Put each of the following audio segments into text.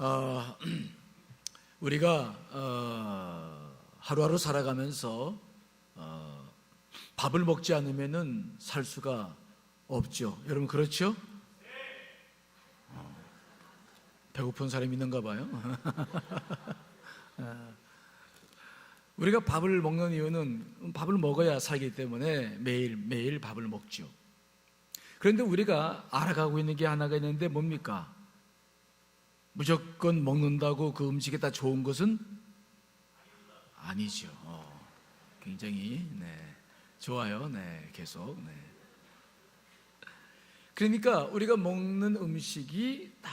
어, 우리가 하루하루 살아가면서 밥을 먹지 않으면은 살 수가 없죠. 여러분 그렇죠? 배고픈 사람이 있는가 봐요. 우리가 밥을 먹는 이유는 밥을 먹어야 살기 때문에 매일 밥을 먹죠. 그런데 우리가 알아가고 있는 게 하나가 있는데 뭡니까? 무조건 먹는다고 그 음식이 다 좋은 것은 아니죠. 굉장히 좋아요. 계속. 그러니까 우리가 먹는 음식이 다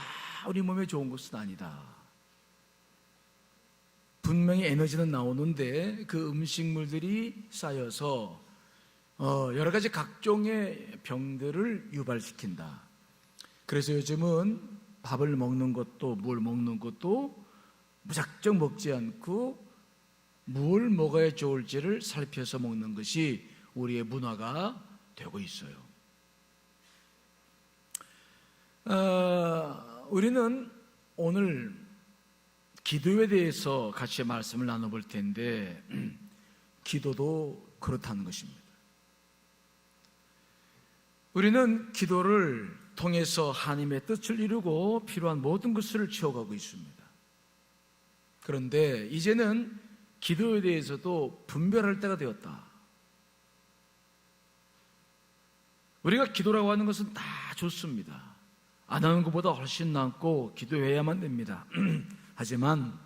우리 몸에 좋은 것은 아니다. 분명히 에너지는 나오는데 그 음식물들이 쌓여서 여러 가지 각종의 병들을 유발시킨다. 그래서 요즘은 밥을 먹는 것도 뭘 먹는 것도 무작정 먹지 않고 뭘 먹어야 좋을지를 살펴서 먹는 것이 우리의 문화가 되고 있어요. 우리는 오늘 기도에 대해서 같이 말씀을 나눠볼 텐데 기도도 그렇다는 것입니다. 우리는 기도를 통해서 하나님의 뜻을 이루고 필요한 모든 것을 채워가고 있습니다. 그런데 이제는 기도에 대해서도 분별할 때가 되었다. 우리가 기도라고 하는 것은 다 좋습니다. 안 하는 것보다 훨씬 낫고 기도해야만 됩니다. 하지만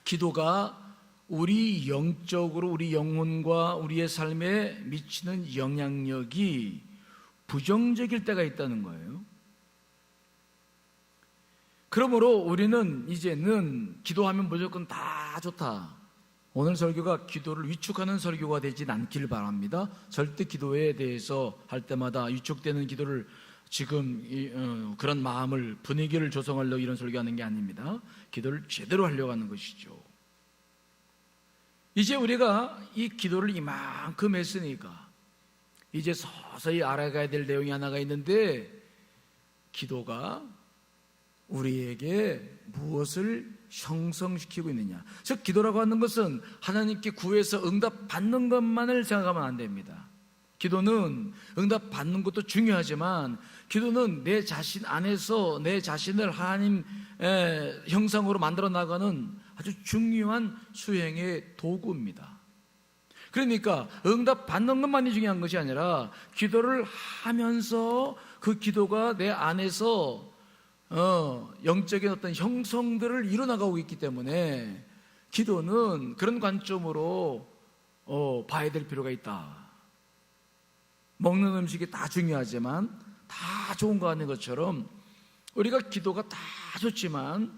기도가 우리 영적으로 우리 영혼과 우리의 삶에 미치는 영향력이 부정적일 때가 있다는 거예요. 그러므로 우리는 이제는 기도하면 무조건 다 좋다. 오늘 설교가 기도를 위축하는 설교가 되지 않기를 바랍니다. 절대 기도에 대해서 할 때마다 위축되는 기도를 지금 그런 마음을 분위기를 조성하려고 이런 설교하는 게 아닙니다. 기도를 제대로 하려고 하는 것이죠. 이제 우리가 이 기도를 이만큼 했으니까 이제 서서히 알아가야 될 내용이 하나가 있는데 기도가 우리에게 무엇을 형성시키고 있느냐. 즉 기도라고 하는 것은 하나님께 구해서 응답받는 것만을 생각하면 안 됩니다. 기도는 응답받는 것도 중요하지만 기도는 내 자신 안에서 내 자신을 하나님의 형상으로 만들어 나가는 아주 중요한 수행의 도구입니다. 그러니까 응답받는 것만이 중요한 것이 아니라 기도를 하면서 그 기도가 내 안에서 영적인 어떤 형성들을 이뤄나가고 있기 때문에 기도는 그런 관점으로 봐야 될 필요가 있다. 먹는 음식이 다 중요하지만 다 좋은 거 아닌 것처럼 우리가 기도가 다 좋지만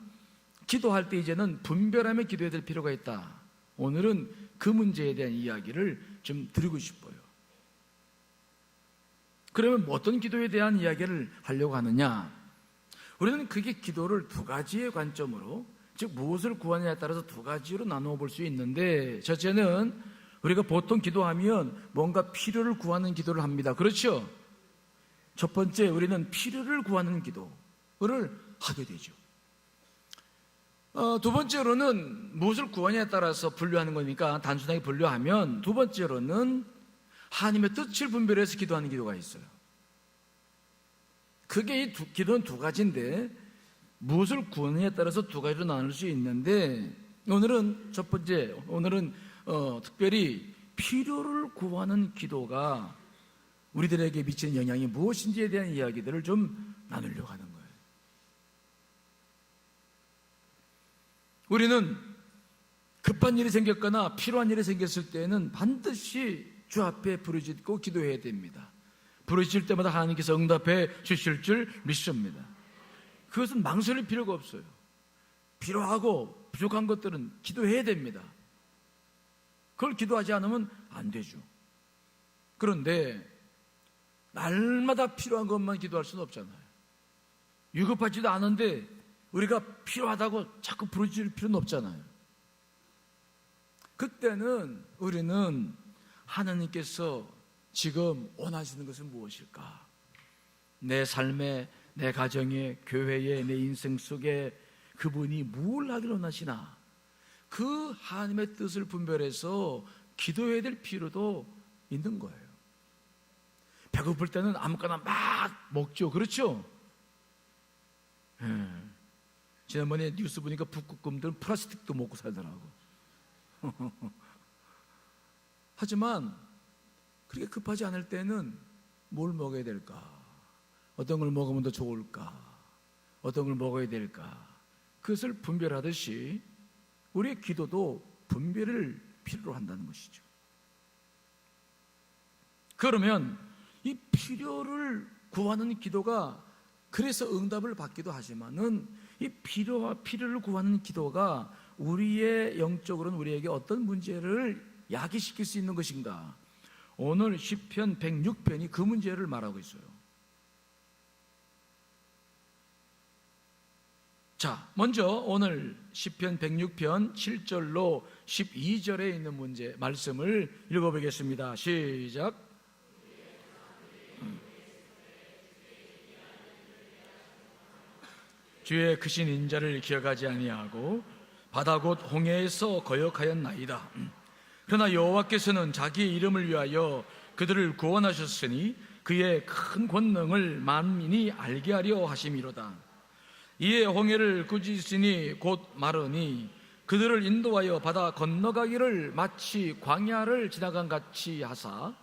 기도할 때 이제는 분별하며 기도해야 될 필요가 있다. 오늘은 그 문제에 대한 이야기를 좀 드리고 싶어요. 그러면 어떤 기도에 대한 이야기를 하려고 하느냐? 우리는 그게 기도를 두 가지의 관점으로, 즉 무엇을 구하느냐에 따라서 두 가지로 나누어 볼 수 있는데, 첫째는 우리가 보통 기도하면 뭔가 필요를 구하는 기도를 합니다. 그렇죠? 첫 번째, 우리는 필요를 구하는 기도를 하게 되죠. 두 번째로는 무엇을 구하냐에 따라서 분류하는 거니까 단순하게 분류하면 두 번째로는 하나님의 뜻을 분별해서 기도하는 기도가 있어요. 그게 이 기도는 두 가지인데 무엇을 구하느냐에 따라서 두 가지로 나눌 수 있는데 오늘은 첫 번째, 특별히 필요를 구하는 기도가 우리들에게 미치는 영향이 무엇인지에 대한 이야기들을 좀 나누려고 하는 거예요. 우리는 급한 일이 생겼거나 필요한 일이 생겼을 때는 반드시 주 앞에 부르짖고 기도해야 됩니다. 부르짖을 때마다 하나님께서 응답해 주실 줄 믿습니다. 그것은 망설일 필요가 없어요. 필요하고 부족한 것들은 기도해야 됩니다. 그걸 기도하지 않으면 안 되죠. 그런데 날마다 필요한 것만 기도할 수는 없잖아요. 유급하지도 않은데 우리가 필요하다고 자꾸 부르짖을 필요는 없잖아요. 그때는 우리는 하나님께서 지금 원하시는 것은 무엇일까? 내 삶에 내 가정에, 교회에, 내 인생 속에 그분이 뭘 하기를 원하시나, 그 하나님의 뜻을 분별해서 기도해야 될 필요도 있는 거예요. 배고플 때는 아무거나 막 먹죠. 그렇죠? 지난번에 뉴스 보니까 북극곰들은 플라스틱도 먹고 살더라고. 하지만 그렇게 급하지 않을 때는 뭘 먹어야 될까? 어떤 걸 먹으면 더 좋을까? 어떤 걸 먹어야 될까? 그것을 분별하듯이 우리의 기도도 분별을 필요로 한다는 것이죠. 그러면 이 필요를 구하는 기도가, 그래서 응답을 받기도 하지만은 이 필요와 필요를 구하는 기도가 우리의 영적으로는 우리에게 어떤 문제를 야기시킬 수 있는 것인가? 오늘 시편 106편이 그 문제를 말하고 있어요. 자, 먼저 오늘 시편 106편 7절로 12절에 있는 문제 말씀을 읽어보겠습니다. 시작. 주의 크신 인자를 기억하지 아니하고 바다 곧 홍해에서 거역하였나이다. 그러나 여호와께서는 자기의 이름을 위하여 그들을 구원하셨으니 그의 큰 권능을 만민이 알게 하려 하심이로다. 이에 홍해를 꾸짖으니 곧 마르니 그들을 인도하여 바다 건너가기를 마치 광야를 지나간 같이 하사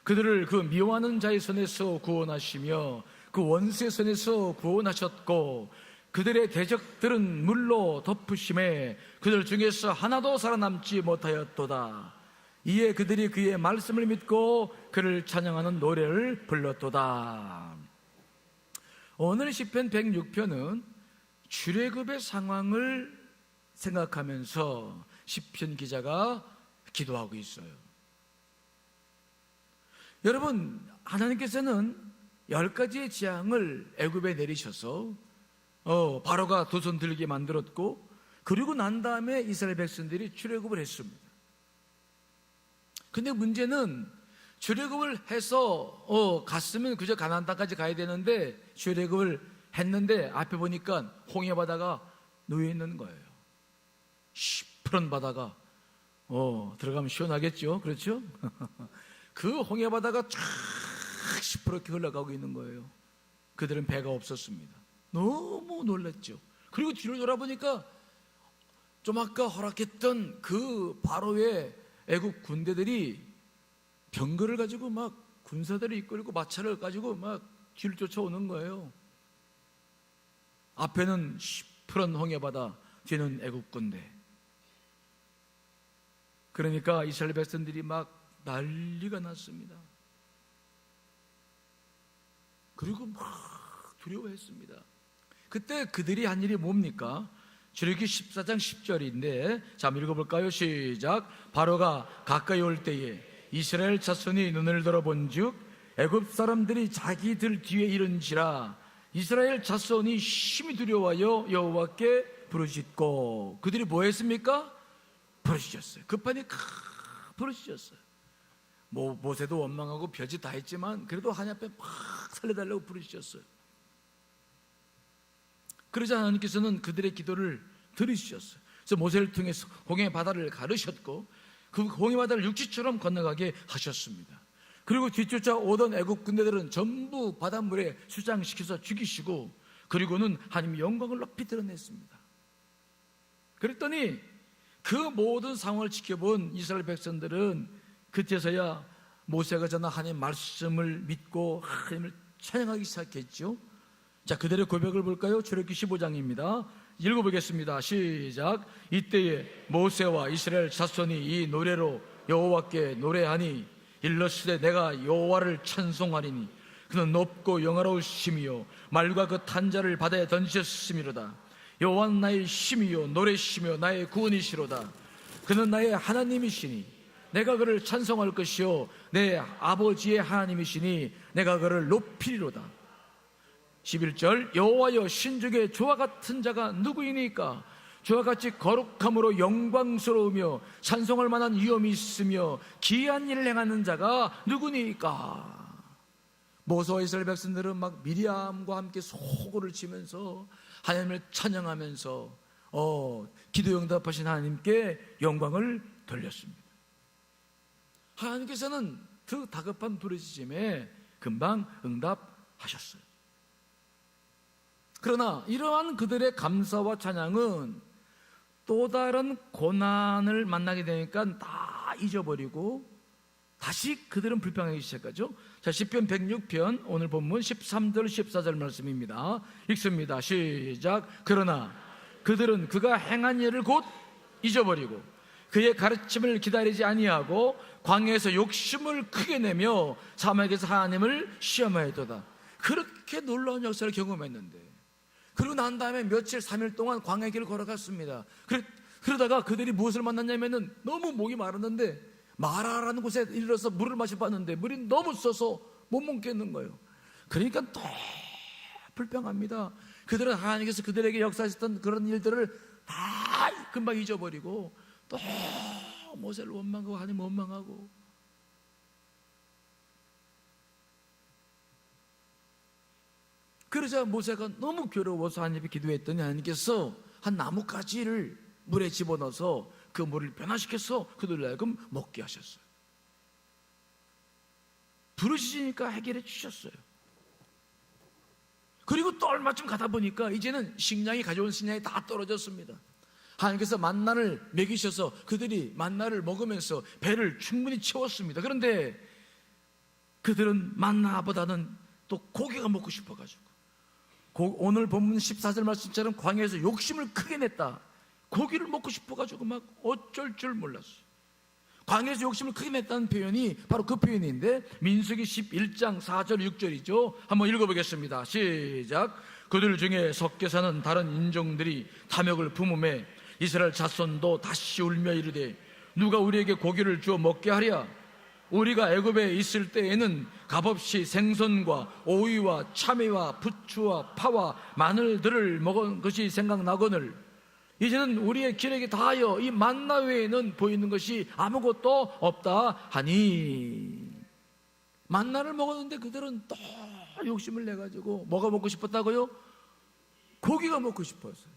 그들을 그 미워하는 자의 손에서 구원하시며 그 원수의 손에서 구원하셨고 그들의 대적들은 물로 덮으심에 그들 중에서 하나도 살아남지 못하였도다. 이에 그들이 그의 말씀을 믿고 그를 찬양하는 노래를 불렀도다. 오늘 시편 106편은 출애굽의 상황을 생각하면서 시편 기자가 기도하고 있어요. 여러분, 하나님께서는 10가지의 재앙을 애굽에 내리셔서 바로가 두 손 들게 만들었고, 그리고 난 다음에 이스라엘 백성들이 출애굽을 했습니다. 근데 문제는 출애굽을 해서 갔으면 그저 가나안 땅까지 가야 되는데 출애굽을 했는데 앞에 보니까 홍해 바다가 놓여 있는 거예요. 시퍼런 바다가 들어가면 시원하겠죠, 그렇죠? 그 홍해 바다가 쫙 시퍼렇게 흘러가고 있는 거예요. 그들은 배가 없었습니다. 너무 놀랐죠. 그리고 뒤로 돌아보니까 좀 아까 허락했던 그 바로의 애국 군대들이 병거를 가지고 막 군사들을 이끌고 마차를 가지고 막 뒤를 쫓아오는 거예요. 앞에는 시퍼런 홍해바다, 뒤는 애국 군대. 그러니까 이스라엘 백성들이 막 난리가 났습니다. 그리고 막 두려워했습니다. 그때 그들이 한 일이 뭡니까? 출애굽기 14장 10절인데 자, 한번 읽어볼까요? 시작. 바로가 가까이 올 때에 이스라엘 자손이 눈을 들어본즉 애굽 사람들이 자기들 뒤에 이른지라 이스라엘 자손이 심히 두려워하여 여호와께 부르짖고 그들이 뭐 했습니까? 부르짖었어요. 급하니 부르짖었어요. 모세도 원망하고 별짓 다 했지만 그래도 하나님 앞에 막 살려달라고 부르짖었어요. 그러자 하나님께서는 그들의 기도를 들으셨어요. 그래서 모세를 통해서 홍해 바다를 가르셨고 그 홍해 바다를 육지처럼 건너가게 하셨습니다. 그리고 뒤쫓아 오던 애국 군대들은 전부 바닷물에 수장시켜서 죽이시고 그리고는 하나님의 영광을 높이 드러냈습니다. 그랬더니 그 모든 상황을 지켜본 이스라엘 백성들은 그때서야 모세가 전한 하나님의 말씀을 믿고 하나님을 찬양하기 시작했죠. 자, 그들의 고백을 볼까요? 출애굽기 15장입니다. 읽어보겠습니다. 시작. 이때에 모세와 이스라엘 자손이 이 노래로 여호와께 노래하니 일러스되 내가 여호와를 찬송하리니 그는 높고 영화로우심이요 말과 그 탄자를 바다에 던지셨음이로다. 여호와는 나의 힘이요 노래시며 나의 구원이시로다. 그는 나의 하나님이시니 내가 그를 찬송할 것이요 내 아버지의 하나님이시니 내가 그를 높이리로다. 11절 여호와여 신중에 주와 같은 자가 누구이니까 주와 같이 거룩함으로 영광스러우며 찬송할 만한 위엄이 있으며 기이한 일을 행하는 자가 누구니까. 모세와 이스라엘 백성들은 막 미리암과 함께 소고를 치면서 하나님을 찬양하면서 기도 응답하신 하나님께 영광을 돌렸습니다. 하나님께서는 그 다급한 부르짖음에 금방 응답하셨어요. 그러나 이러한 그들의 감사와 찬양은 또 다른 고난을 만나게 되니까 다 잊어버리고 다시 그들은 불평하기 시작하죠. 자, 시편 106편 오늘 본문 13절 14절 말씀입니다. 읽습니다. 시작. 그러나 그들은 그가 행한 일을 곧 잊어버리고 그의 가르침을 기다리지 아니하고 광야에서 욕심을 크게 내며 사막에서 하나님을 시험하였도다. 그렇게 놀라운 역사를 경험했는데, 그리고 난 다음에 며칠 3일 동안 광야 길을 걸어갔습니다. 그러다가 그들이 무엇을 만났냐면은 너무 목이 마르는데 마라라는 곳에 이르러서 물을 마셔봤는데 물이 너무 써서 못 먹겠는 거예요. 그러니까 또 불평합니다. 그들은 하나님께서 그들에게 역사하셨던 그런 일들을 다 금방 잊어버리고 또 모세를 원망하고 하나님 원망하고, 그러자 모세가 너무 괴로워서 하나님께 기도했더니 하나님께서 한 나뭇가지를 물에 집어넣어서 그 물을 변화시켜서 그들을 하여금 먹게 하셨어요. 부르짖으니까 해결해 주셨어요. 그리고 또 얼마쯤 가다 보니까 이제는 식량이 가져온 식량이 다 떨어졌습니다. 하나님께서 만나를 먹이셔서 그들이 만나를 먹으면서 배를 충분히 채웠습니다. 그런데 그들은 만나보다는 또 고기가 먹고 싶어가지고, 오늘 본문 14절 말씀처럼 광야에서 욕심을 크게 냈다. 고기를 먹고 싶어가지고 막 어쩔 줄 몰랐어요. 광야에서 욕심을 크게 냈다는 표현이 바로 그 표현인데 민수기 11장 4절 6절이죠. 한번 읽어보겠습니다. 시작. 그들 중에 섞여 사는 다른 인종들이 탐욕을 품음에 이스라엘 자손도 다시 울며 이르되 누가 우리에게 고기를 주어 먹게 하랴. 우리가 애굽에 있을 때에는 값없이 생선과 오이와 참외와 부추와 파와 마늘들을 먹은 것이 생각나거늘 이제는 우리의 기력이 다하여 이 만나 외에는 보이는 것이 아무것도 없다 하니. 만나를 먹었는데 그들은 또 욕심을 내가지고 뭐가 먹고 싶었다고요? 고기가 먹고 싶었어요.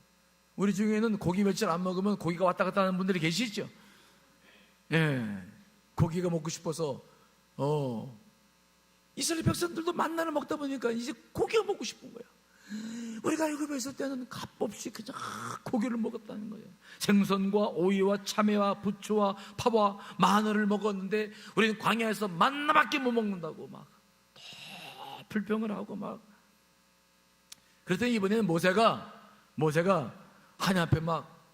우리 중에는 고기 며칠 안 먹으면 고기가 왔다 갔다 하는 분들이 계시죠? 예, 고기가 먹고 싶어서 이스라엘 백성들도 만나를 먹다 보니까 이제 고기가 먹고 싶은 거야. 우리가 애굽에 있을 때는 값없이 그냥 고기를 먹었다는 거예요. 생선과 오이와 참외와 부추와 파와 마늘을 먹었는데 우리는 광야에서 만나밖에 못 먹는다고 막 불평을 하고 막. 그랬더니 이번에는 모세가 하나님 앞에 막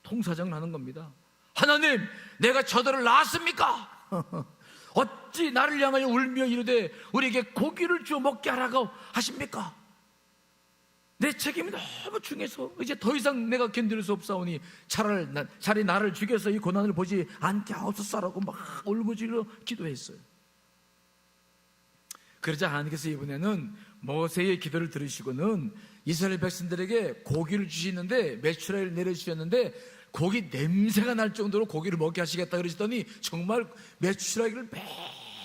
통사정을 하는 겁니다. 하나님, 내가 저들을 낳았습니까? 어찌 나를 향하여 울며 이르되 우리에게 고기를 주어 먹게 하라고 하십니까? 내 책임이 너무 중해서 이제 더 이상 내가 견딜 수 없사오니 차라리 나를 죽여서 이 고난을 보지 않게 하옵소서라고 막 울부짖어 기도했어요. 그러자 하나님께서 이번에는 모세의 기도를 들으시고는 이스라엘 백성들에게 고기를 주시는데 메추라기를 내려주셨는데 고기 냄새가 날 정도로 고기를 먹게 하시겠다 그러시더니 정말 메추라기를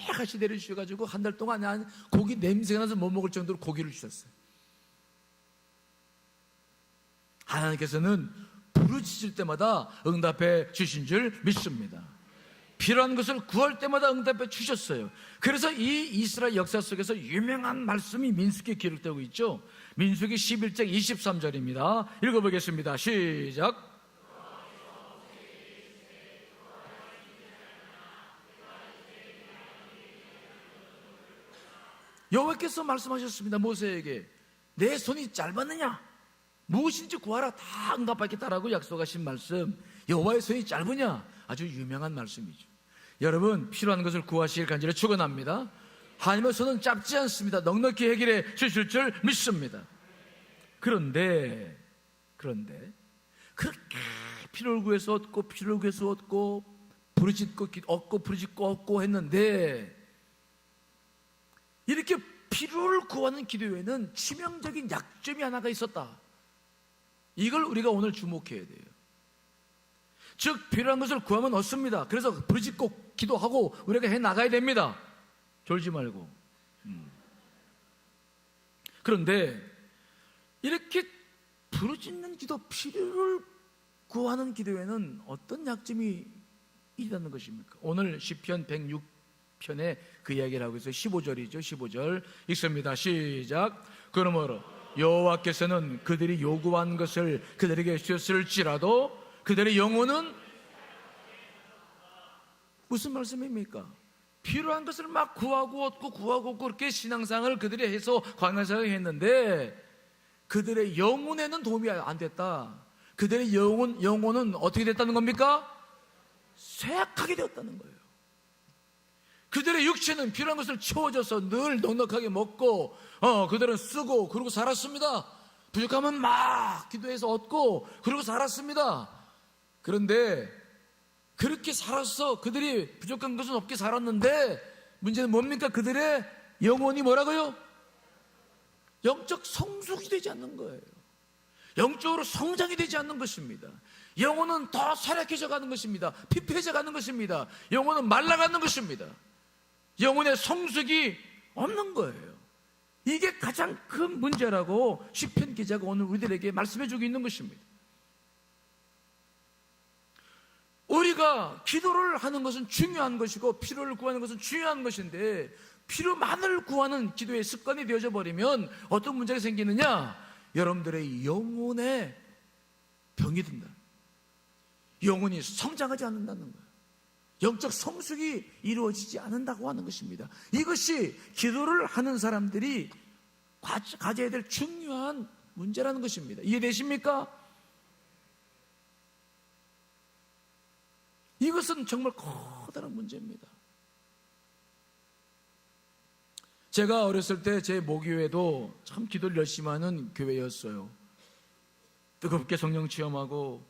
매같이 내려주셔가지고 한 달 동안 고기 냄새가 나서 못 먹을 정도로 고기를 주셨어요. 하나님께서는 부르짖을 때마다 응답해 주신 줄 믿습니다. 필요한 것을 구할 때마다 응답해 주셨어요. 그래서 이 이스라엘 역사 속에서 유명한 말씀이 민수기에 기록되고 있죠. 민수기 11장 23절입니다 읽어보겠습니다. 시작. 여호와께서 말씀하셨습니다. 모세에게 내 손이 짧았느냐? 무엇인지 구하라 다 응답하겠다라고 약속하신 말씀. 여호와의 손이 짧으냐? 아주 유명한 말씀이죠. 여러분, 필요한 것을 구하시길 간절히 축원합니다. 하나님의 손은 짧지 않습니다. 넉넉히 해결해 주실 줄 믿습니다. 그런데 그렇게 필요를 구해서 얻고 필요를 구해서 얻고 부르짖고 얻고 부르짖고 얻고 했는데 이렇게 필요를 구하는 기도 외에는 치명적인 약점이 하나가 있었다. 이걸 우리가 오늘 주목해야 돼요. 즉 필요한 것을 구하면 얻습니다. 그래서 부르짖고 기도하고 우리가 해나가야 됩니다. 졸지 말고. 그런데 이렇게 부르짖는 기도, 필요를 구하는 기도에는 어떤 약점이 있다는 것입니까? 오늘 시편 106편에 그 이야기를 하고 있어요. 15절이죠. 15절 읽습니다. 시작. 그러므로 여호와께서는 그들이 요구한 것을 그들에게 주셨을지라도 그들의 영혼은, 무슨 말씀입니까? 필요한 것을 막 구하고 얻고 구하고 얻고 그렇게 신앙생활을 그들이 해서 광야생활을 했는데 그들의 영혼에는 도움이 안 됐다. 그들의 영혼은 어떻게 됐다는 겁니까? 쇠약하게 되었다는 거예요. 그들의 육체는 필요한 것을 채워줘서 늘 넉넉하게 먹고 그들은 쓰고 그러고 살았습니다. 부족하면 막 기도해서 얻고 그러고 살았습니다. 그런데 그렇게 살아서 그들이 부족한 것은 없게 살았는데 문제는 뭡니까? 그들의 영혼이 뭐라고요? 영적 성숙이 되지 않는 거예요. 영적으로 성장이 되지 않는 것입니다. 영혼은 더 쇠약해져 가는 것입니다. 피폐해져 가는 것입니다. 영혼은 말라가는 것입니다. 영혼의 성숙이 없는 거예요. 이게 가장 큰 문제라고 시편 기자가 오늘 우리들에게 말씀해 주고 있는 것입니다. 우리가 기도를 하는 것은 중요한 것이고 필요를 구하는 것은 중요한 것인데 필요만을 구하는 기도의 습관이 되어져 버리면 어떤 문제가 생기느냐? 여러분들의 영혼에 병이 든다. 영혼이 성장하지 않는다는 거예요. 영적 성숙이 이루어지지 않는다고 하는 것입니다. 이것이 기도를 하는 사람들이 가져야 될 중요한 문제라는 것입니다. 이해되십니까? 이것은 정말 커다란 문제입니다. 제가 어렸을 때 제 모교회도 참 기도를 열심히 하는 교회였어요. 뜨겁게 성령 체험하고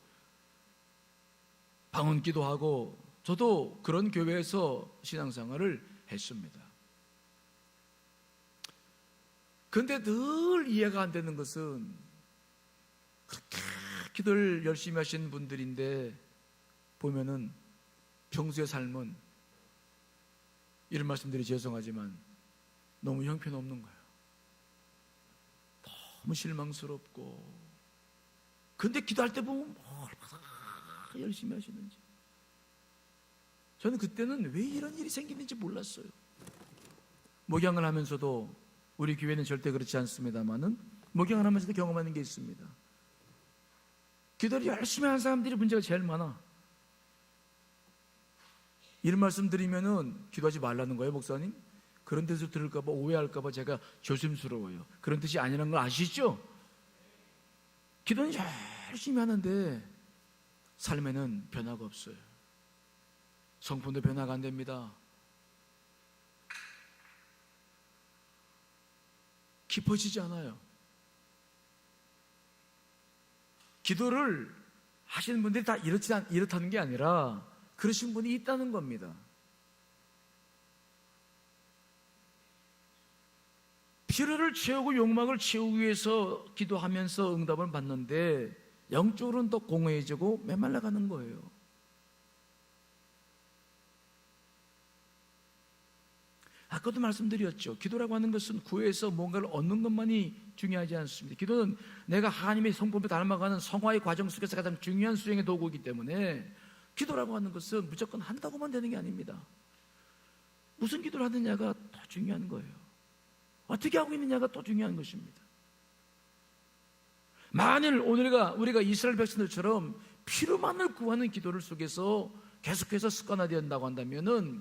방언 기도하고 저도 그런 교회에서 신앙생활을 했습니다. 그런데 늘 이해가 안 되는 것은 그렇게 기도를 열심히 하시는 분들인데 보면은 평소의 삶은, 이런 말씀드리 죄송하지만 너무 형편없는 거예요. 너무 실망스럽고. 근데 기도할 때 보면 얼마나 열심히 하시는지. 저는 그때는 왜 이런 일이 생기는지 몰랐어요. 목양을 하면서도, 우리 교회는 절대 그렇지 않습니다만은 목양을 하면서도 경험하는 게 있습니다. 기도를 열심히 하는 사람들이 문제가 제일 많아. 이런 말씀 드리면은 기도하지 말라는 거예요, 목사님? 그런 데서 들을까봐, 오해할까봐 제가 조심스러워요. 그런 뜻이 아니라는 걸 아시죠? 기도는 열심히 하는데 삶에는 변화가 없어요. 성품도 변화가 안 됩니다. 깊어지지 않아요. 기도를 하시는 분들이 다 이렇다는 게 아니라 그러신 분이 있다는 겁니다. 필요를 채우고 욕망을 채우기 위해서 기도하면서 응답을 받는데 영적으로는 더 공허해지고 메말라가는 거예요. 아까도 말씀드렸죠. 기도라고 하는 것은 구해서 뭔가를 얻는 것만이 중요하지 않습니다. 기도는 내가 하나님의 성품에 닮아가는 성화의 과정 속에서 가장 중요한 수행의 도구이기 때문에 기도라고 하는 것은 무조건 한다고만 되는 게 아닙니다. 무슨 기도를 하느냐가 더 중요한 거예요. 어떻게 하고 있느냐가 더 중요한 것입니다. 만일 우리가 이스라엘 백성들처럼 필요만을 구하는 기도를 속에서 계속해서 습관화된다고 한다면은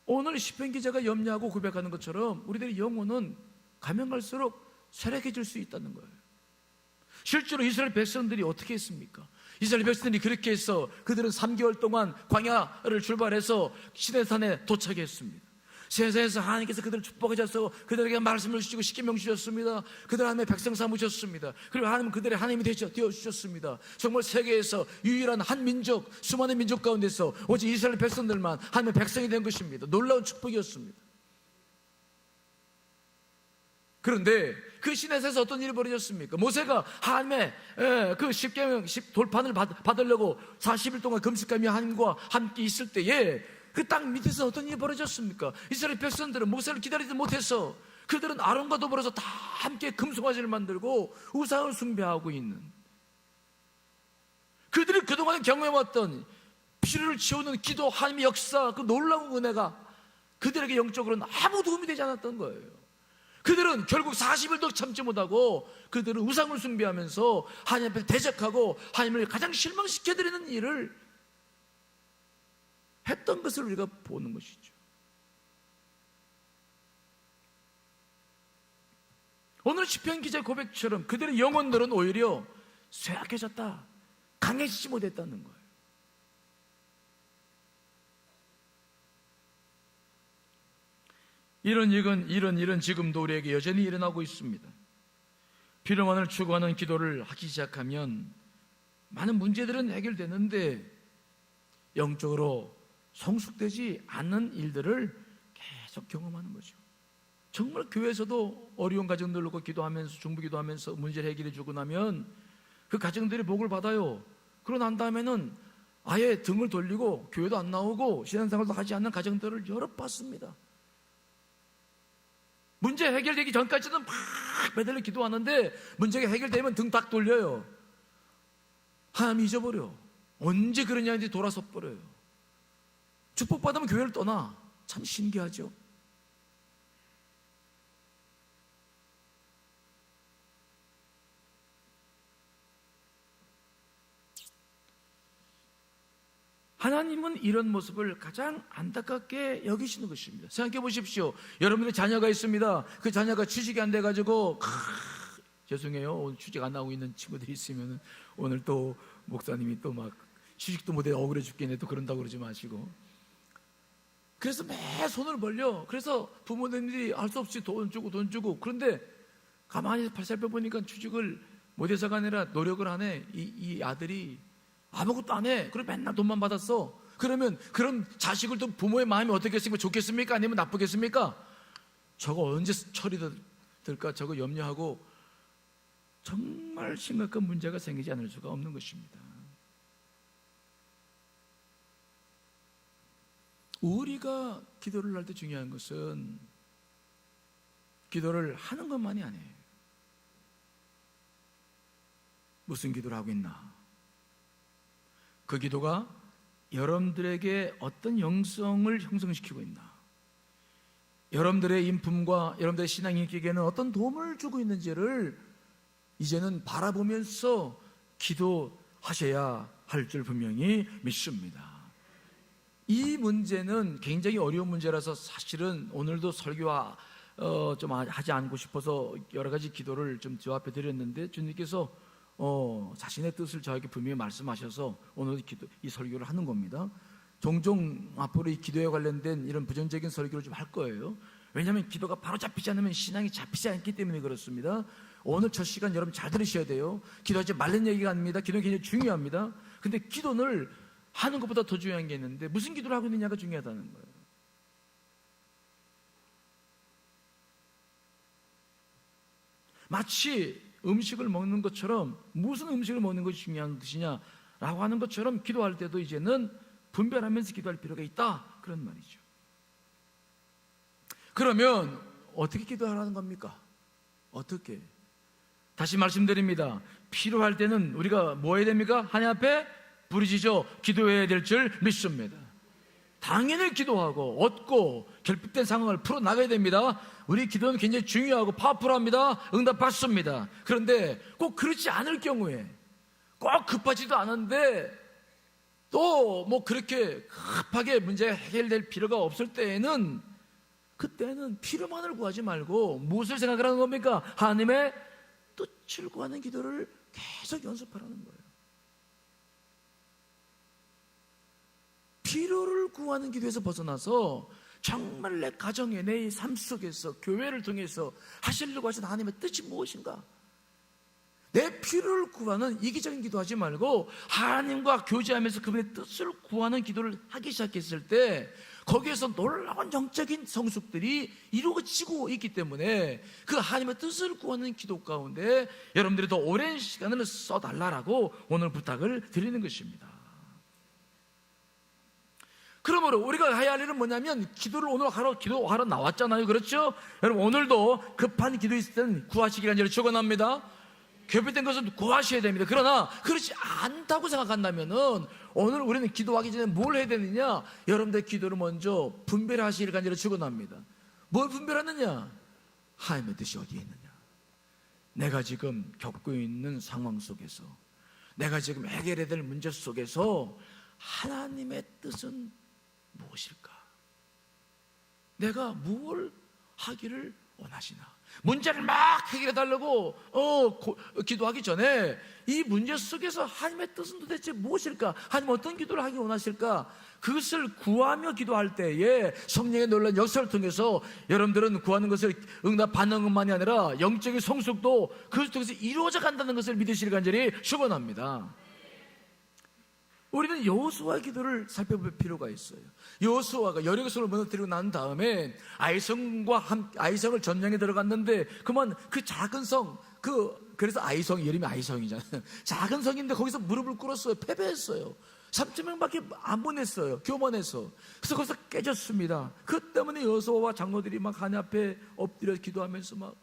오늘 시편 기자가 염려하고 고백하는 것처럼 우리들의 영혼은 가면 갈수록 쇠락해질 수 있다는 거예요. 실제로 이스라엘 백성들이 어떻게 했습니까? 이스라엘 백성들이 그렇게 해서 그들은 3개월 동안 광야를 출발해서 시내산에 도착했습니다. 세상에서 하나님께서 그들을 축복하셔서 그들에게 말씀을 주시고 십계명 주셨습니다. 그들 하나님의 백성 삼으셨습니다. 그리고 하나님은 그들의 하나님이 되어주셨습니다. 정말 세계에서 유일한 한 민족, 수많은 민족 가운데서 오직 이스라엘 백성들만 하나님의 백성이 된 것입니다. 놀라운 축복이었습니다. 그런데 그 시내에서 어떤 일이 벌어졌습니까? 모세가 하나님의 그 십계명 돌판을 받으려고 40일 동안 금식하며 하나님과 함께 있을 때에 그 땅 밑에서 어떤 일이 벌어졌습니까? 이스라엘 백성들은 모세를 기다리지 못해서 그들은 아론과 더불어서 다 함께 금송아지를 만들고 우상을 숭배하고 있는, 그들이 그동안 경험해왔던 피를 치우는 기도, 하나님의 역사, 그 놀라운 은혜가 그들에게 영적으로는 아무 도움이 되지 않았던 거예요. 그들은 결국 40일도 참지 못하고 그들은 우상을 숭배하면서 하나님 앞에 대적하고 하나님을 가장 실망시켜드리는 일을 했던 것을 우리가 보는 것이죠. 오늘 시편 기자의 고백처럼 그들의 영혼들은 오히려 쇠약해졌다, 강해지지 못했다는 거예요. 이런 일은 지금도 우리에게 여전히 일어나고 있습니다. 피로만을 추구하는 기도를 하기 시작하면 많은 문제들은 해결되는데 영적으로 성숙되지 않는 일들을 계속 경험하는 거죠. 정말 교회에서도 어려운 가정들 놓고 기도하면서, 중보기도하면서 문제를 해결해 주고 나면 그 가정들이 복을 받아요. 그러고 난 다음에는 아예 등을 돌리고 교회도 안 나오고 신앙생활도 하지 않는 가정들을 여러 봤습니다. 문제 해결되기 전까지는 막 매달려 기도하는데 문제가 해결되면 등 딱 돌려요. 하나님 잊어버려. 언제 그러냐는지 돌아서 버려요. 축복받으면 교회를 떠나. 참 신기하죠. 하나님은 이런 모습을 가장 안타깝게 여기시는 것입니다. 생각해 보십시오. 여러분들의 자녀가 있습니다. 그 자녀가 취직이 안 돼가지고 죄송해요, 오늘 취직 안 나오고 있는 친구들이 있으면 오늘 또 목사님이 또 막 취직도 못해 억울해 죽겠네 또 그런다고 그러지 마시고, 그래서 매 손을 벌려. 그래서 부모님들이 알 수 없이 돈 주고 그런데 가만히 살펴보니까 취직을 못해서가 아니라 노력을 하네. 이 아들이 아무것도 안 해. 그럼 맨날 돈만 받았어. 그러면 그런 자식을 또 부모의 마음이 어떻겠습니까? 좋겠습니까? 아니면 나쁘겠습니까? 저거 언제 처리될까? 저거 염려하고 정말 심각한 문제가 생기지 않을 수가 없는 것입니다. 우리가 기도를 할 때 중요한 것은 기도를 하는 것만이 아니에요. 무슨 기도를 하고 있나? 그 기도가 여러분들에게 어떤 영성을 형성시키고 있나? 여러분들의 인품과 여러분들의 신앙 인격에는 어떤 도움을 주고 있는지를 이제는 바라보면서 기도하셔야 할 줄 분명히 믿습니다. 이 문제는 굉장히 어려운 문제라서 사실은 오늘도 설교와 좀 하지 않고 싶어서 여러 가지 기도를 좀 조합해 드렸는데 주님께서 자신의 뜻을 저에게 분명히 말씀하셔서 오늘 이 설교를 하는 겁니다. 종종 앞으로 이 기도에 관련된 이런 부정적인 설교를 좀 할 거예요. 왜냐하면 기도가 바로 잡히지 않으면 신앙이 잡히지 않기 때문에 그렇습니다. 오늘 첫 시간 여러분 잘 들으셔야 돼요. 기도하지 말는 얘기가 아닙니다. 기도는 굉장히 중요합니다. 근데 기도를 하는 것보다 더 중요한 게 있는데 무슨 기도를 하고 있느냐가 중요하다는 거예요. 마치 음식을 먹는 것처럼 무슨 음식을 먹는 것이 중요한 것이냐라고 하는 것처럼 기도할 때도 이제는 분별하면서 기도할 필요가 있다, 그런 말이죠. 그러면 어떻게 기도하라는 겁니까? 어떻게? 다시 말씀드립니다. 필요할 때는 우리가 뭐 해야 됩니까? 하나님 앞에 부르짖어 기도해야 될 줄 믿습니다. 당연히 기도하고 얻고 결핍된 상황을 풀어나가야 됩니다. 우리 기도는 굉장히 중요하고 파워풀합니다. 응답 받습니다. 그런데 꼭 그렇지 않을 경우에, 꼭 급하지도 않은데 또 뭐 그렇게 급하게 문제가 해결될 필요가 없을 때에는, 그때는 필요만을 구하지 말고 무엇을 생각하라는 겁니까? 하나님의 뜻을 구하는 기도를 계속 연습하라는 거예요. 필요를 구하는 기도에서 벗어나서 정말 내 가정에, 내 삶 속에서, 교회를 통해서 하시려고 하신 하나님의 뜻이 무엇인가? 내 필요를 구하는 이기적인 기도하지 말고 하나님과 교제하면서 그분의 뜻을 구하는 기도를 하기 시작했을 때 거기에서 놀라운 영적인 성숙들이 이루어지고 있기 때문에 그 하나님의 뜻을 구하는 기도 가운데 여러분들이 더 오랜 시간을 써달라고 오늘 부탁을 드리는 것입니다. 그러므로 우리가 해야 할 일은 뭐냐면 기도를 오늘 기도하러 나왔잖아요. 그렇죠? 여러분 오늘도 급한 기도 있을 때는 구하시기 간절히 축원합니다. 개별된 것은 구하셔야 됩니다. 그러나 그렇지 않다고 생각한다면은 오늘 우리는 기도하기 전에 뭘 해야 되느냐? 여러분들 기도를 먼저 분별하시기를 간절히 축원합니다. 뭘 분별하느냐? 하나님의 뜻이 어디에 있느냐? 내가 지금 겪고 있는 상황 속에서, 내가 지금 해결해야 될 문제 속에서 하나님의 뜻은 무엇일까? 내가 뭘 하기를 원하시나? 문제를 막 해결해 달라고 기도하기 전에 이 문제 속에서 하나님의 뜻은 도대체 무엇일까? 하나님 어떤 기도를 하기 원하실까? 그것을 구하며 기도할 때에 성령의 놀라운 역사를 통해서 여러분들은 구하는 것을 응답받는 것만이 아니라 영적인 성숙도 그것을 통해서 이루어져 간다는 것을 믿으시길 간절히 축원합니다. 우리는 여호수아의 기도를 살펴볼 필요가 있어요. 여호수아가 여리고성을 무너뜨리고 난 다음에 아이성을 점령에 들어갔는데 그만 그 작은 성, 그래서 아이성이 이름이 아이성이잖아요. 작은 성인데 거기서 무릎을 꿇었어요. 패배했어요. 3,000명밖에 안 보냈어요. 교만해서. 그래서 거기서 깨졌습니다. 그 때문에 여호수아와 장로들이 막 하나님 앞에 엎드려 기도하면서 막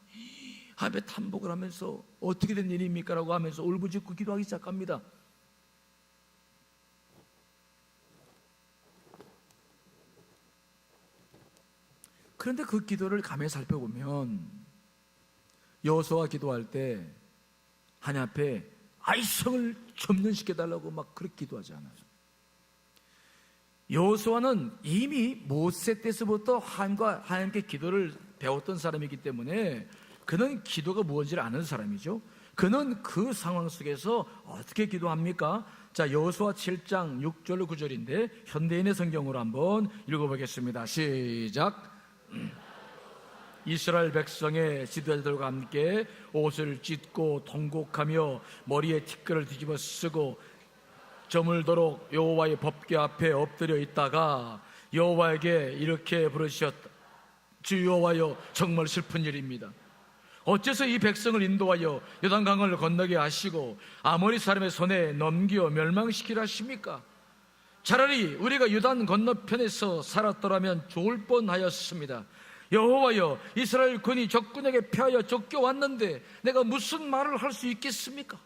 하나님의 탄복을 하면서 어떻게 된 일입니까? 라고 하면서 울부짖고 기도하기 시작합니다. 그런데 그 기도를 가만히 살펴보면 여호수아 기도할 때 하나님 앞에 아이성을 점령시켜달라고 막 그렇게 기도하지 않아요. 여호수아는 이미 모세 때서부터 하나님께 기도를 배웠던 사람이기 때문에 그는 기도가 무엇인지를 아는 사람이죠. 그는 그 상황 속에서 어떻게 기도합니까? 자, 여호수아 7장 6절 9절인데 현대인의 성경으로 한번 읽어보겠습니다. 시작. 이스라엘 백성의 지도자들과 함께 옷을 찢고 통곡하며 머리에 티끌을 뒤집어 쓰고 저물도록 여호와의 법궤 앞에 엎드려 있다가 여호와에게 이렇게 부르셨다. 주 여호와여, 정말 슬픈 일입니다. 어째서 이 백성을 인도하여 요단강을 건너게 하시고 아모리 사람의 손에 넘겨 멸망시키려 하십니까? 차라리 우리가 요단 건너편에서 살았더라면 좋을 뻔하였습니다. 여호와여, 이스라엘 군이 적군에게 패하여 쫓겨왔는데 내가 무슨 말을 할 수 있겠습니까?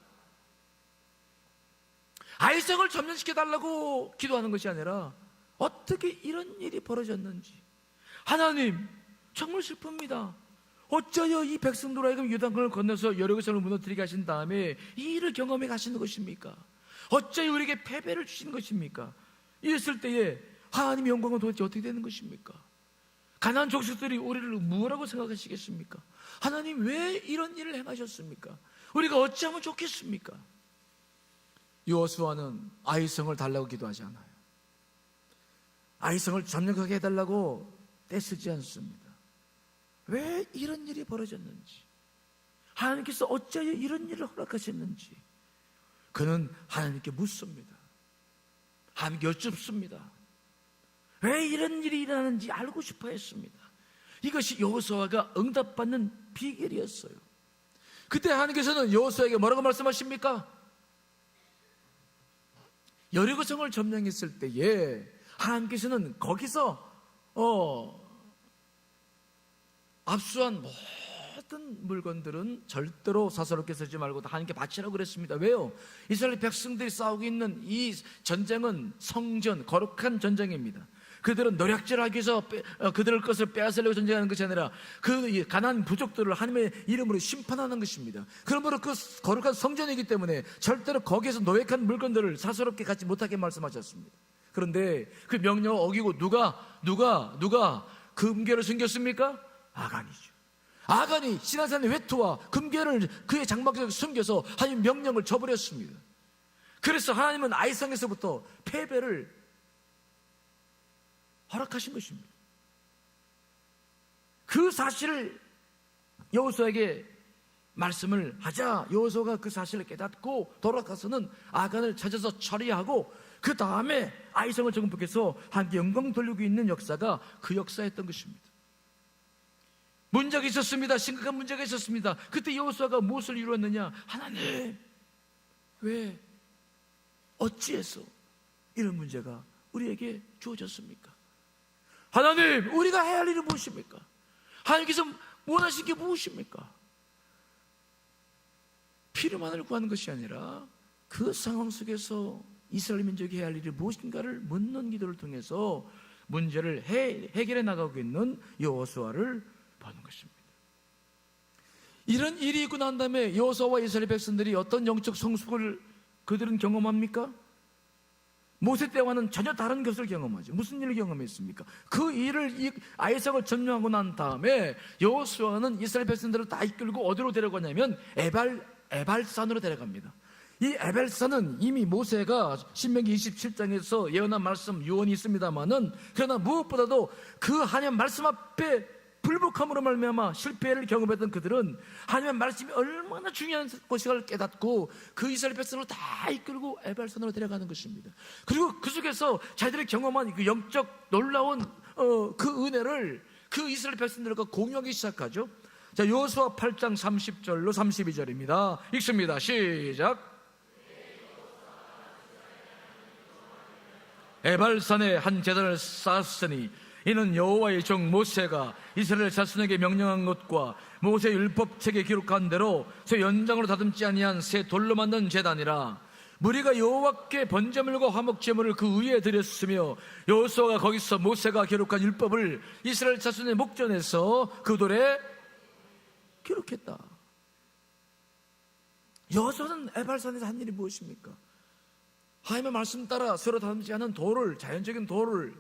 아이성을 점령시켜달라고 기도하는 것이 아니라 어떻게 이런 일이 벌어졌는지, 하나님 정말 슬픕니다. 어쩌여 이 백성들 하여금 요단강을 건너서 여리고성을 무너뜨리게 하신 다음에 이 일을 경험해 가시는 것입니까? 어쩌여 우리에게 패배를 주신 것입니까? 이랬을 때에 하나님의 영광은 도대체 어떻게 되는 것입니까? 가나안 족속들이 우리를 뭐라고 생각하시겠습니까? 하나님 왜 이런 일을 행하셨습니까? 우리가 어찌하면 좋겠습니까? 여호수아는 아이성을 달라고 기도하지 않아요. 아이성을 점령하게 해달라고 떼쓰지 않습니다. 왜 이런 일이 벌어졌는지, 하나님께서 어찌하여 이런 일을 허락하셨는지 그는 하나님께 묻습니다. 하나님께 여쭙습니다. 왜 이런 일이 일어나는지 알고 싶어 했습니다. 이것이 여호수아가 응답받는 비결이었어요. 그때 하나님께서는 여호수아에게 뭐라고 말씀하십니까? 여리고성을 점령했을 때에 하나님께서는 거기서 압수한 모든 물건들은 절대로 사사롭게 쓰지 말고 다 하나님께 바치라고 그랬습니다. 왜요? 이스라엘 백성들이 싸우고 있는 이 전쟁은 성전, 거룩한 전쟁입니다. 그들은 노략질하기 위해서 그들의 것을 빼앗으려고 전쟁하는 것이 아니라 그 가난한 부족들을 하나님의 이름으로 심판하는 것입니다. 그러므로 그 거룩한 성전이기 때문에 절대로 거기에서 노획한 물건들을 사사롭게 갖지 못하게 말씀하셨습니다. 그런데 그 명령을 어기고 누가 금괴를 숨겼습니까? 아간이죠. 아간이 시나산의 외투와 금괴를 그의 장막에 숨겨서 하나님 명령을 저버렸습니다. 그래서 하나님은 아이성에서부터 패배를 허락하신 것입니다. 그 사실을 여호수아에게 말씀을 하자 여호수아가 그 사실을 깨닫고 돌아가서는 아간을 찾아서 처리하고 그 다음에 아이성을 정복해서 하나님께 영광 돌리고 있는 역사가 그 역사였던 것입니다. 문제가 있었습니다. 심각한 문제가 있었습니다. 그때 여호수아가 무엇을 이루었느냐? 하나님, 왜 어찌해서 이런 문제가 우리에게 주어졌습니까? 하나님, 우리가 해야 할 일은 무엇입니까? 하나님께서 원하시는 게 무엇입니까? 필요만을 구하는 것이 아니라 그 상황 속에서 이스라엘 민족이 해야 할 일이 무엇인가를 묻는 기도를 통해서 문제를 해결해 나가고 있는 여호수아를 보는 것입니다. 이런 일이 있고 난 다음에 여호수아와 이스라엘 백성들이 어떤 영적 성숙을 그들은 경험합니까? 모세 때와는 전혀 다른 것을 경험하죠. 무슨 일을 경험했습니까? 그 일을 아이삭을 점령하고 난 다음에 여호수아는 이스라엘 백성들을 다 이끌고 어디로 데려가냐면 에발산으로 데려갑니다. 이 에벨산은 이미 모세가 신명기 27장에서 예언한 말씀 유언이 있습니다만은, 그러나 무엇보다도 그 하나님의 말씀 앞에 불복함으로 말미암아 실패를 경험했던 그들은 하나님의 말씀이 얼마나 중요한 것인가를 깨닫고 그 이스라엘 백성을 다 이끌고 에발산으로 데려가는 것입니다. 그리고 그 속에서 자기들이 경험한 그 영적 놀라운 그 은혜를 그 이스라엘 백성들과 공유하기 시작하죠. 자, 여호수아 8장 30절로 32절입니다. 읽습니다. 시작. 에발산에 한 제단을 쌓았으니 이는 여호와의 종 모세가 이스라엘 자손에게 명령한 것과 모세 율법책에 기록한 대로 새 연장으로 다듬지 아니한 새 돌로 만든 제단이라. 무리가 여호와께 번제물과 화목제물을 그 위에 드렸으며 여호수아가 거기서 모세가 기록한 율법을 이스라엘 자손의 목전에서 그 돌에 기록했다. 여호수아는 에발산에서 한 일이 무엇입니까? 하나님의 말씀 따라 서로 다듬지 않은 돌을, 자연적인 돌을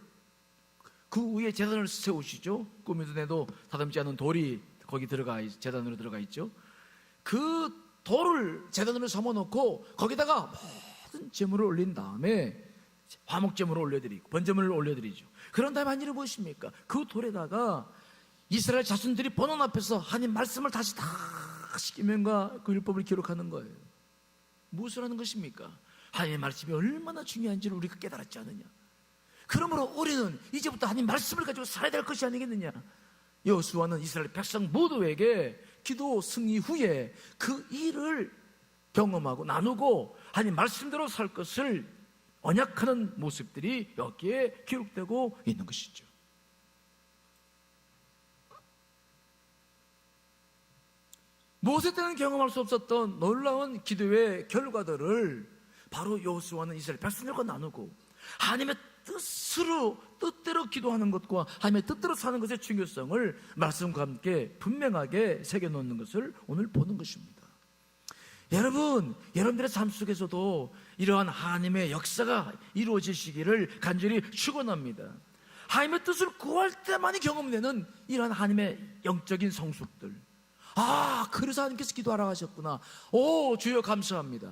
그 위에 제단을 세우시죠. 꿈에도 내도 다듬지 않은 돌이 거기 제단으로 들어가 있죠. 그 돌을 제단으로 삼아놓고 거기다가 모든 제물을 올린 다음에 화목제물을 올려드리고 번제물을 올려드리죠. 그런 다음에 한 일이 무엇입니까? 그 돌에다가 이스라엘 자손들이 보는 앞에서 하나님 말씀을 다시 다 시키면과 그 율법을 기록하는 거예요. 무엇을 하는 것입니까? 하나님의 말씀이 얼마나 중요한지를 우리가 깨달았지 않느냐. 그러므로 우리는 이제부터 하나님 말씀을 가지고 살아야 될 것이 아니겠느냐. 여호수아는 이스라엘 백성 모두에게 기도 승리 후에 그 일을 경험하고 나누고 하나님 말씀대로 살 것을 언약하는 모습들이 여기에 기록되고 있는 것이죠. 모세 때는 경험할 수 없었던 놀라운 기도의 결과들을 바로 여호수아는 이스라엘 백성들과 나누고 하나님의 뜻대로 기도하는 것과 하나님의 뜻대로 사는 것의 중요성을 말씀과 함께 분명하게 새겨놓는 것을 오늘 보는 것입니다. 여러분들의 삶 속에서도 이러한 하나님의 역사가 이루어지시기를 간절히 축원합니다. 하나님의 뜻을 구할 때만이 경험되는 이러한 하나님의 영적인 성숙들. 그래서 하나님께서 기도하라 하셨구나. 주여 감사합니다.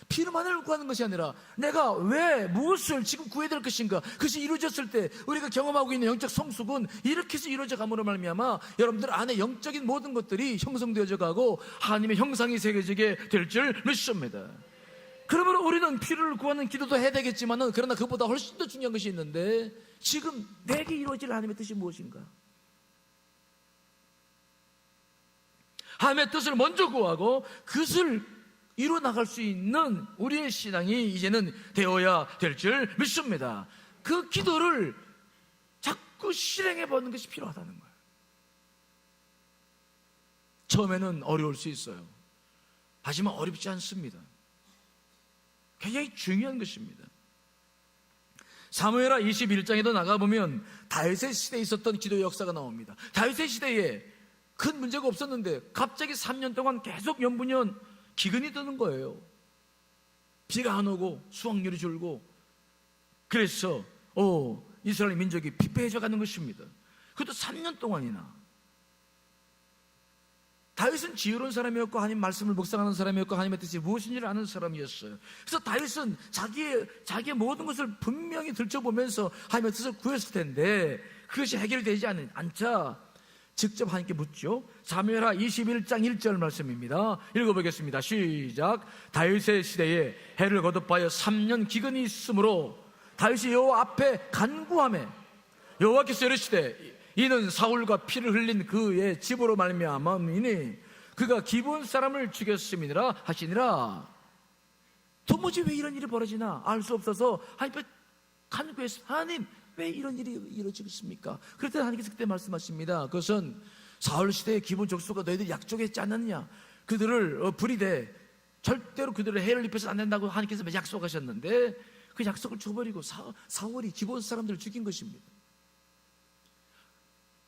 필요만을 구하는 것이 아니라 내가 왜 무엇을 지금 구해야 될 것인가, 그것이 이루어졌을 때 우리가 경험하고 있는 영적 성숙은 이렇게 해서 이루어져 감으로 말미암아 여러분들 안에 영적인 모든 것들이 형성되어져 가고 하나님의 형상이 새겨지게 될 줄 믿습니다. 그러므로 우리는 필요를 구하는 기도도 해야 되겠지만은, 그러나 그보다 훨씬 더 중요한 것이 있는데, 지금 내게 이루어질 하나님의 뜻이 무엇인가? 하나님의 뜻을 먼저 구하고 그것을 이루어 나갈 수 있는 우리의 신앙이 이제는 되어야 될 줄 믿습니다. 그 기도를 자꾸 실행해 보는 것이 필요하다는 거예요. 처음에는 어려울 수 있어요. 하지만 어렵지 않습니다. 굉장히 중요한 것입니다. 사무엘하 21장에도 나가보면 다윗의 시대에 있었던 기도 역사가 나옵니다. 다윗의 시대에 큰 문제가 없었는데 갑자기 3년 동안 계속 연분연 기근이 드는 거예요. 비가 안 오고 수확률이 줄고, 그래서 이스라엘 민족이 피폐해져 가는 것입니다. 그것도 3년 동안이나. 다윗은 지혜로운 사람이었고 하나님 말씀을 묵상하는 사람이었고 하나님의 뜻이 무엇인지를 아는 사람이었어요. 그래서 다윗은 자기의 모든 것을 분명히 들춰보면서 하나님의 뜻을 구했을 텐데 그것이 해결이 되지 않자 직접 하나님께 묻죠. 사무엘하 21장 1절 말씀입니다. 읽어보겠습니다. 시작. 다윗의 시대에 해를 거듭하여 3년 기근이 있으므로 다윗이 여호와 앞에 간구하매 여호와께서 이르시되 이는 사울과 피를 흘린 그의 집으로 말미암음이니 그가 기브온 사람을 죽였음이니라 하시니라. 도무지 왜 이런 일이 벌어지나 알 수 없어서 하나님 간구해서 하나님 왜 이런 일이 이루어지고 있습니까? 그럴 때 하나님께서 그때 말씀하십니다. 그것은 사울 시대의 기본 족속과 너희들이 약속했지 않느냐, 그들을 부리되 절대로 그들을 해를 입혀서 안 된다고 하나님께서 약속하셨는데 그 약속을 줘버리고 사울이 기본 사람들을 죽인 것입니다.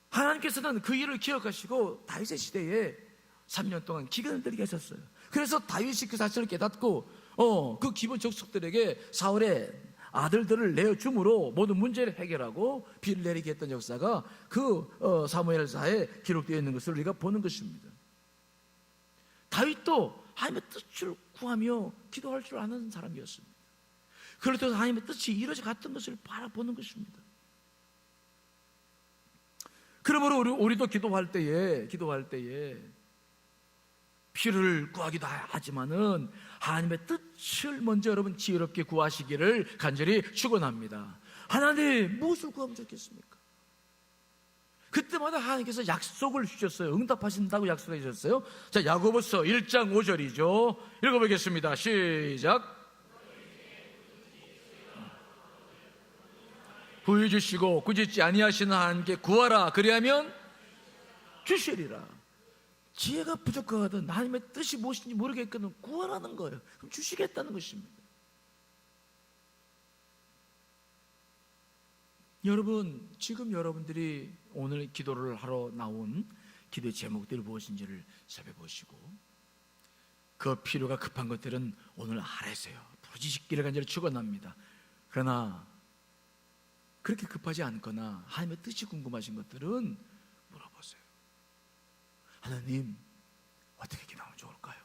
하나님께서는 그 일을 기억하시고 다윗의 시대에 3년 동안 기근을 들게 하셨어요. 그래서 다윗이 그 사실을 깨닫고 그 기본 족속들에게 사울의 아들들을 내어줌으로 모든 문제를 해결하고 비를 내리게 했던 역사가 그 사무엘사에 기록되어 있는 것을 우리가 보는 것입니다. 다윗도 하나님의 뜻을 구하며 기도할 줄 아는 사람이었습니다. 그럴 때 하나님의 뜻이 이루어져 갔던 것을 바라보는 것입니다. 그러므로 우리도 기도할 때에 피를 구하기도 하지만은 하나님의 뜻을 먼저 여러분 지혜롭게 구하시기를 간절히 축원합니다. 하나님 무엇을 구하면 좋겠습니까? 그때마다 하나님께서 약속을 주셨어요. 응답하신다고 약속해 주셨어요. 자, 야고보서 1장 5절이죠. 읽어보겠습니다. 시작. 부여 주시고 꾸짖지 아니하시는 하나님께 구하라. 그리하면 주시리라. 지혜가 부족하거든 하나님의 뜻이 무엇인지 모르겠거든 구하라는 거예요. 그럼 주시겠다는 것입니다. 여러분, 지금 여러분들이 오늘 기도를 하러 나온 기도의 제목들이 무엇인지를 살펴보시고 그 필요가 급한 것들은 오늘 알아서요 부르짖기를 간절히 축원합니다. 그러나 그렇게 급하지 않거나 하나님의 뜻이 궁금하신 것들은 물어보세요. 하나님, 어떻게 기도하면 좋을까요?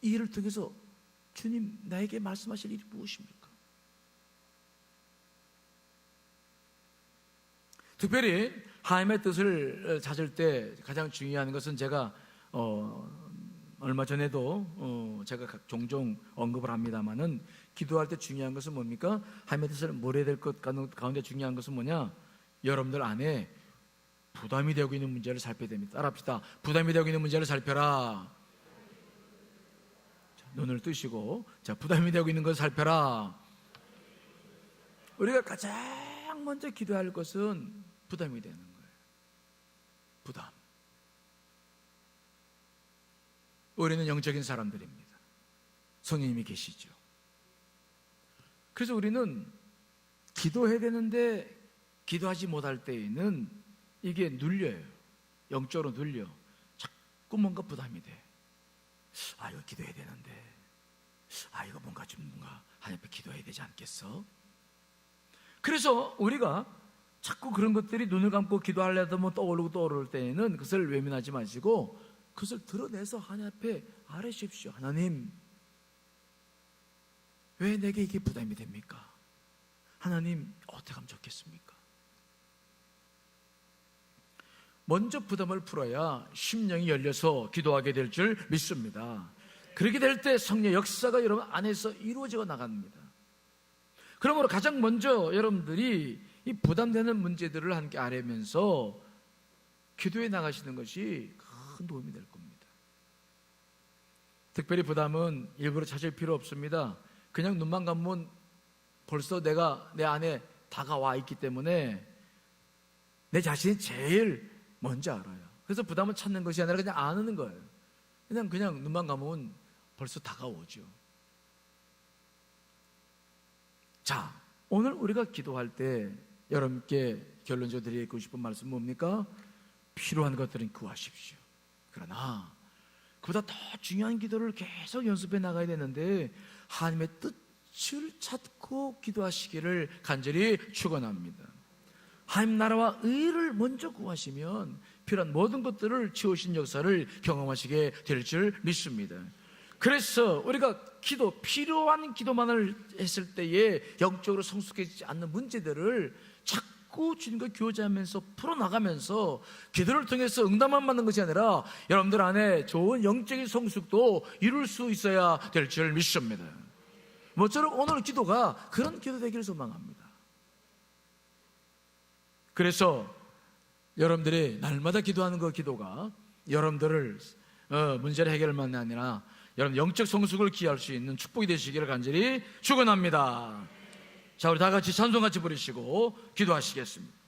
이 일을 통해서 주님 나에게 말씀하실 일이 무엇입니까? 특별히 하나님의 뜻을 찾을 때 가장 중요한 것은 제가 얼마 전에도 제가 종종 언급을 합니다마는 기도할 때 중요한 것은 뭡니까? 하나님의 뜻을 물어야 될 것 가운데 중요한 것은 뭐냐? 여러분들 안에 부담이 되고 있는 문제를 살펴야 됩니다. 따라합시다. 부담이 되고 있는 문제를 살펴라. 자, 눈을 뜨시고, 자, 부담이 되고 있는 것을 살펴라. 우리가 가장 먼저 기도해야 할 것은 부담이 되는 거예요. 부담. 우리는 영적인 사람들입니다. 성령님이 계시죠. 그래서 우리는 기도해야 되는데 기도하지 못할 때에는 이게 눌려요. 영적으로 눌려. 자꾸 뭔가 부담이 돼. 아, 이거 기도해야 되는데, 아, 이거 뭔가 하나님 앞에 기도해야 되지 않겠어? 그래서 우리가 자꾸 그런 것들이 눈을 감고 기도하려다 뭐 떠오를 때에는 그것을 외면하지 마시고 그것을 드러내서 하나님 앞에 아뢰십시오. 하나님, 왜 내게 이게 부담이 됩니까? 하나님, 어떻게 하면 좋겠습니까? 먼저 부담을 풀어야 심령이 열려서 기도하게 될 줄 믿습니다. 그렇게 될 때 성령의 역사가 여러분 안에서 이루어져 나갑니다. 그러므로 가장 먼저 여러분들이 이 부담되는 문제들을 함께 아뢰면서 기도해 나가시는 것이 큰 도움이 될 겁니다. 특별히 부담은 일부러 찾을 필요 없습니다. 그냥 눈만 감으면 벌써 내가 내 안에 다가와 있기 때문에 내 자신이 제일 먼저 알아요. 그래서 부담을 찾는 것이 아니라 그냥 아는 거예요. 그냥 눈만 감으면 벌써 다가오죠. 자, 오늘 우리가 기도할 때 여러분께 결론적으로 드리고 싶은 말씀은 뭡니까? 필요한 것들은 구하십시오. 그러나 그보다 더 중요한 기도를 계속 연습해 나가야 되는데 하나님의 뜻을 찾고 기도하시기를 간절히 축원합니다. 하나님 나라와 의를 먼저 구하시면 필요한 모든 것들을 채우신 역사를 경험하시게 될 줄 믿습니다. 그래서 우리가 필요한 기도만을 했을 때에 영적으로 성숙해지지 않는 문제들을 자꾸 주님과 교제하면서 풀어나가면서 기도를 통해서 응답만 받는 것이 아니라 여러분들 안에 좋은 영적인 성숙도 이룰 수 있어야 될 줄 믿습니다. 모쪼록 오늘 기도가 그런 기도 되기를 소망합니다. 그래서 여러분들이 날마다 기도하는 그 기도가 여러분들을 문제를 해결만 아니라 여러분 영적 성숙을 기할 수 있는 축복이 되시기를 간절히 축원합니다. 자, 우리 다 같이 찬송 같이 부르시고 기도하시겠습니다.